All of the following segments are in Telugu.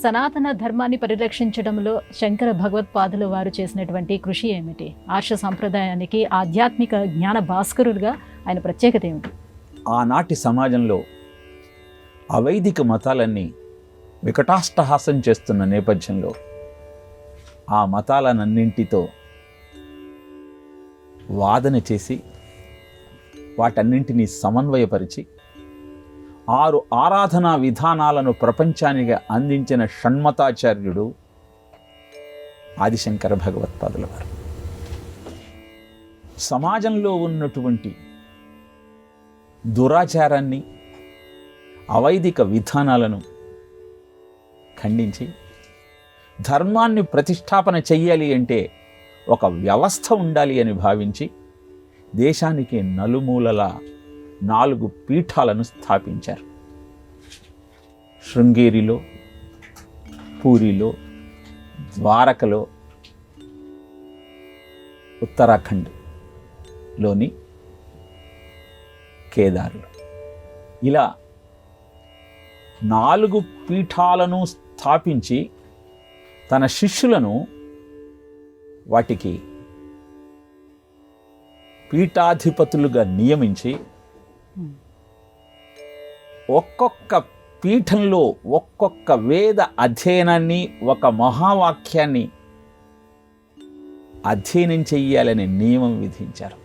సనాతన ధర్మాన్ని పరిరక్షించడంలో శంకర భగవత్పాదులు వారు చేసినటువంటి కృషి ఏమిటి? ఆర్ష సంప్రదాయానికి ఆధ్యాత్మిక జ్ఞాన భాస్కరులుగా ఆయన ప్రత్యేకత ఏమిటి? ఆనాటి సమాజంలో అవైదిక మతాలన్నీ వికటాష్టహాసం చేస్తున్న నేపథ్యంలో ఆ మతాలన్నింటితో వాదన చేసి వాటన్నింటినీ సమన్వయపరిచి 6 ఆరాధనా విధానాలను ప్రపంచానికి అందించిన షణ్మతాచార్యుడు ఆదిశంకర భగవత్పాదుల వారు. సమాజంలో ఉన్నటువంటి దురాచారాన్ని, అవైదిక విధానాలను ఖండించి ధర్మాన్ని ప్రతిష్టాపన చెయ్యాలి అంటే ఒక వ్యవస్థ ఉండాలి అని భావించి దేశానికి నలుమూలల 4 పీఠాలను స్థాపించారు. శృంగేరిలో, పూరిలో, ద్వారకలో, ఉత్తరాఖండ్లోని కేదార్లో, ఇలా 4 పీఠాలను స్థాపించి తన శిష్యులను వాటికి పీఠాధిపతులుగా నియమించి ఒక్కొక్క పీఠంలో ఒక్కొక్క వేద అధ్యయనాన్ని, ఒక మహావాక్యాన్ని అధ్యయనం చెయ్యాలనే నియమం విధించారు.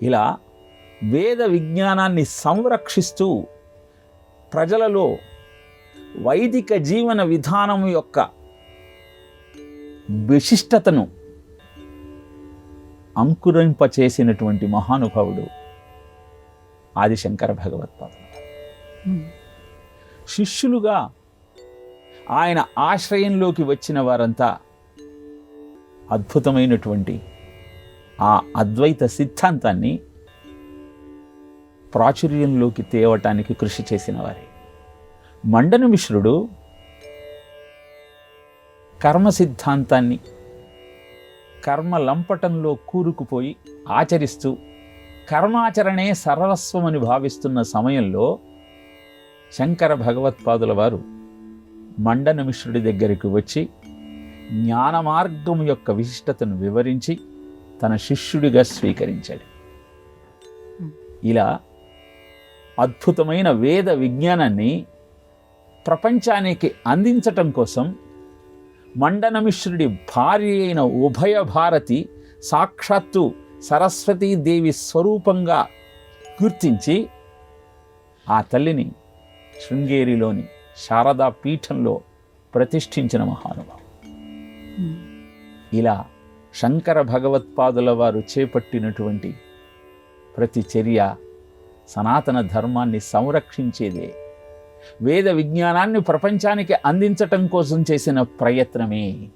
ఇలా వేద విజ్ఞానాన్ని సంరక్షిస్తూ ప్రజలలో వైదిక జీవన విధానం యొక్క విశిష్టతను అంకురింపచేసినటువంటి మహానుభావుడు ఆదిశంకర భగవత్పాదులు. శిష్యులుగా ఆయన ఆశ్రయంలోకి వచ్చిన వారంతా అద్భుతమైనటువంటి ఆ అద్వైత సిద్ధాంతాన్ని ప్రాచుర్యంలోకి తేవటానికి కృషి చేసిన వారే. మండన మిశ్రుడు కర్మ సిద్ధాంతాన్ని కర్మ లంపటంలో కూరుకుపోయి ఆచరిస్తూ కర్మాచరణే సర్వస్వమని భావిస్తున్న సమయంలో శంకర భగవత్పాదుల వారు మండన మిశ్రుడి దగ్గరికి వచ్చి జ్ఞాన మార్గం యొక్క విశిష్టతను వివరించి తన శిష్యుడిగా స్వీకరించాడు. ఇలా అద్భుతమైన వేద విజ్ఞానాన్ని ప్రపంచానికి అందించటం కోసం మండనమిశ్రుడి భార్య అయిన ఉభయ భారతి సాక్షాత్తు సరస్వతీదేవి స్వరూపంగా గుర్తించి ఆ తల్లిని శృంగేరిలోని శారదా పీఠంలో ప్రతిష్ఠించిన మహానుభావుడు. ఇలా శంకర భగవత్పాదుల వారు చేపట్టినటువంటి ప్రతి చర్య సనాతన ధర్మాన్ని సంరక్షించేదే, వేద విజ్ఞానాన్ని ప్రపంచానికి అందించటం కోసం చేసిన ప్రయత్నమే.